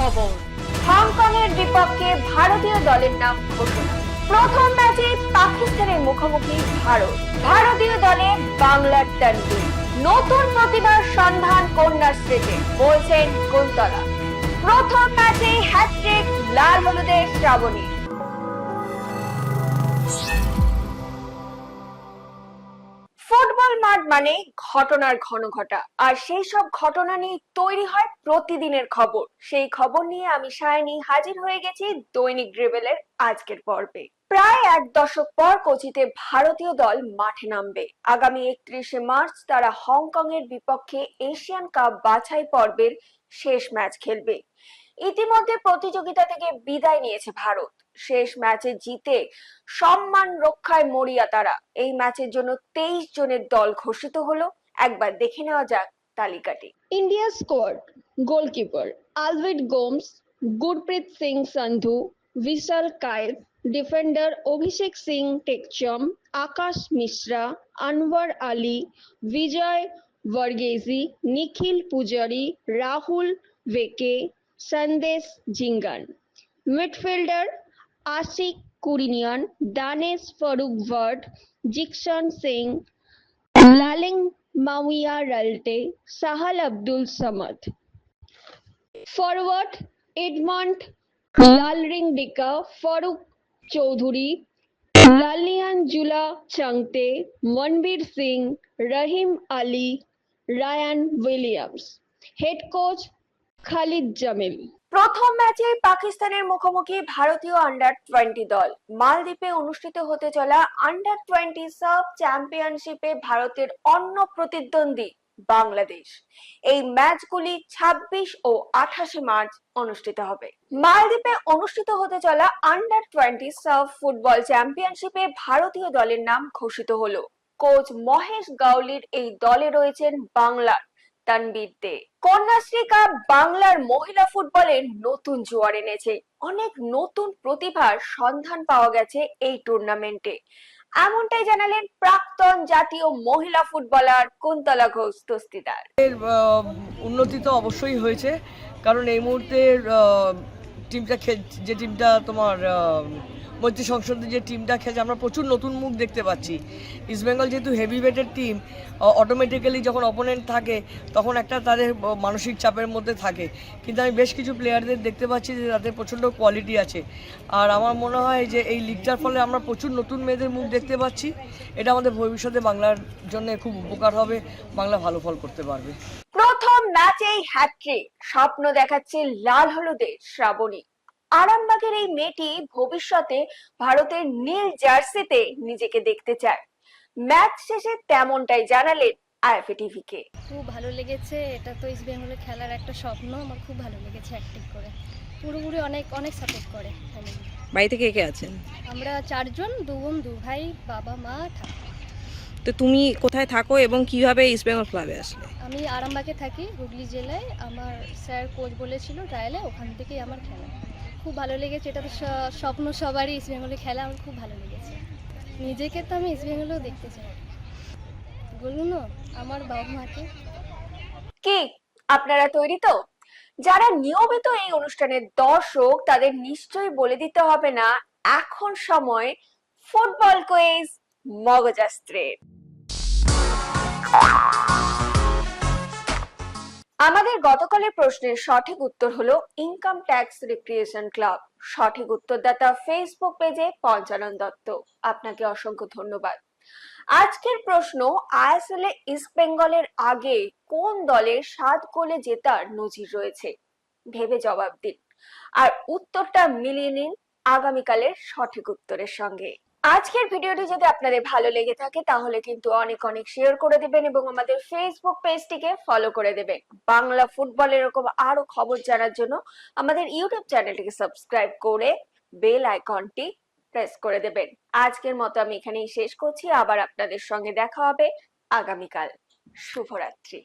খবর। হংকং এর বিপক্ষে ভারতীয় দলের নাম ঘোষণা। প্রথম ম্যাচে পাকিস্তানের মুখোমুখি ভারত। ভারতীয় দলে বাংলার তানভীর। নতুন প্রতিভার সন্ধান কন্যাশ্রীতে, বলছেন কুন্তলা। প্রথম ম্যাচে হ্যাটট্রিক লাল হলুদের শ্রাবণী। ফুটবল মাঠ মানে ঘটনার ঘনঘটা, আর সেই সব ঘটনা নিয়ে তৈরি হয় প্রতিদিনের খবর। সেই খবর নিয়ে আমি সায়নী হাজির হয়ে গেছি দৈনিক ড্রিবেলের আজকের পর্বে। প্রায় এক দশক পর কোচিতে ভারতীয় দল মাঠে নামবে। আগামী 31শে মার্চ তারা হংকং এর বিপক্ষে এশিয়ান কাপ বাছাই পর্বের শেষ ম্যাচ খেলবে। ইতিমধ্যে প্রতিযোগিতা থেকে বিদায় নিয়েছে ভারত। শেষ ম্যাচে জিতে সম্মান রক্ষায় মরিয়া তারা। এই ম্যাচের জন্য 23 জনের দল ঘোষিত হলো। একবার দেখে নেওয়া যাক তালিকাটি। India squad: goalkeeper Alvid Gomes, Gurpreet Singh Sandhu, Vishal Kaif, defender Abhishek Singh Tekcham, Akash Mishra, Anwar Ali, Vijay Varghese, Nikhil Pujari, Rahul Veke, Sandesh Jhingan. Midfielder Ashik Kurinian, Danesh Farooq Ward, Jixan Singh, Laling Mawia Ralte, Sahal Abdul Samad. Forward Edmond Lalring Dika, Farooq Choudhury, Lalian Jula Changte, Manbir Singh, Rahim Ali, Ryan Williams. Head coach Khalid Jamil. প্রথম ম্যাচে পাকিস্তানের মুখোমুখি ভারতীয় under-20 দল। মালদ্বীপে অনুষ্ঠিত হতে চলা আন্ডার-20 সাব চ্যাম্পিয়নশিপে ভারতের অন্য প্রতিদ্বন্দ্বী বাংলাদেশ। এই ম্যাচগুলি 26 ও 28 মার্চ অনুষ্ঠিত হবে। মালদ্বীপে অনুষ্ঠিত হতে চলা আন্ডার-20 সাব ফুটবল চ্যাম্পিয়নশিপে ভারতীয় দলের নাম ঘোষিত হলো। কোচ মহেশ গাওলির এই দলে রয়েছেন বাংলার তানভীর দে। কন্যাশ্রী কাপ বাংলার মহিলা ফুটবলের নতুন জোয়ার এনেছে। অনেক নতুন প্রতিভার সন্ধান পাওয়া গেছে এই টুর্নামেন্টে। এমনটাই জানালেন প্রাক্তন জাতীয় মহিলা ফুটবলার কুন্তলা ঘোষ দস্তিদার। উন্নতি তো অবশ্যই হয়েছে, কারণ এই মুহূর্তে টিমটা যে টিমটা তোমার মৈত্রী সংসদে যে টিমটা খেলছে, আমরা প্রচুর নতুন মুখ দেখতে পাচ্ছি। ইস্টবেঙ্গল যেহেতু হেভি ওয়েটের টিম, অটোমেটিক্যালি যখন অপোনেন্ট থাকে তখন একটা তাদের মানসিক চাপের মধ্যে থাকে, কিন্তু আমি বেশ কিছু প্লেয়ারদের দেখতে পাচ্ছি যে তাদের প্রচণ্ড কোয়ালিটি আছে। আর আমার মনে হয় যে এই লিগটার ফলে আমরা প্রচুর নতুন মেয়েদের মুখ দেখতে পাচ্ছি। এটা আমাদের ভবিষ্যতে বাংলার জন্য খুব উপকার হবে, বাংলা ভালো ফল করতে পারবে। প্রথম ম্যাচেই হ্যাটট্রিক, স্বপ্ন দেখাচ্ছে লাল হলুদের শ্রাবণী। আরামবাগের এই মেয়েটি ভবিষ্যতে ভারতের নীল জার্সিতে নিজেকে দেখতে চায়। ম্যাচ শেষে তেমনটাই জানালেন আইএফএ টিভিকে। খুব ভালো লেগেছে, এটা তো ইস্ট বেঙ্গলে খেলার একটা স্বপ্ন। আমার খুব ভালো লেগেছে অ্যাক্টিং করে। পুরোপুরি অনেক অনেক সাপোর্ট করে ফ্যামিলি। বাড়িতে কে কে আছেন? আমরা 4 জন, 2 বোন 2 ভাই, বাবা মা থাকি। তো তুমি কোথায় থাকো এবং কিভাবে ইস্ট বেঙ্গল ক্লাবে আসলে? আমি আরামবাগে থাকি, হুগলি জেলায়। আমার স্যার কোচ বলেছিল ট্রায়ালে, ওখান থেকেই আমার খেলা। খুব ভালো লেগেছে, এটা তো স্বপ্ন সবারই ইস্ট বেঙ্গলে খেলা। আমার খুব ভালো লেগেছে। নিজেকে তো আমি ইস্ট বেঙ্গলেও দেখতে চাই। বলুন আমার বাবা মাকে। কি আপনারা তৈরি তো? যারা নিয়মিত এই অনুষ্ঠানের দর্শক, তাদের নিশ্চয়ই বলে দিতে হবে না এখন সময় ফুটবল কুইজ মগজাস্ত্রের। আমাদের গতকালের প্রশ্নের সঠিক উত্তর হলো ইনকাম ট্যাক্স রিক্রিয়েশন ক্লাব। সঠিক উত্তরদাতা ফেসবুক পেজে পঞ্চানন দত্ত, আপনাকে অসংখ্য ধন্যবাদ। আজকের প্রশ্ন, আইএসএল এ ইস্ট বেঙ্গলের আগে কোন দলের 7 গোলে জেতার নজির রয়েছে? ভেবে জবাব দিন, আর উত্তরটা মিলিয়ে নিন আগামীকালের সঠিক উত্তরের সঙ্গে। আজকের ভিডিওটি যদি আপনাদের ভালো লেগে থাকে তাহলে কিন্তু অনেক অনেক শেয়ার করে দিবেন এবং আমাদের ফেসবুক পেজটিকে ফলো করে দেবেন। বাংলা ফুটবল এরকম আরো খবর জানার জন্য আমাদের ইউটিউব চ্যানেলটিকে সাবস্ক্রাইব করে বেল আইকনটি প্রেস করে দেবেন। আজকের মতো আমি এখানেই শেষ করছি। আবার আপনাদের সঙ্গে দেখা হবে আগামীকাল। শুভরাত্রি।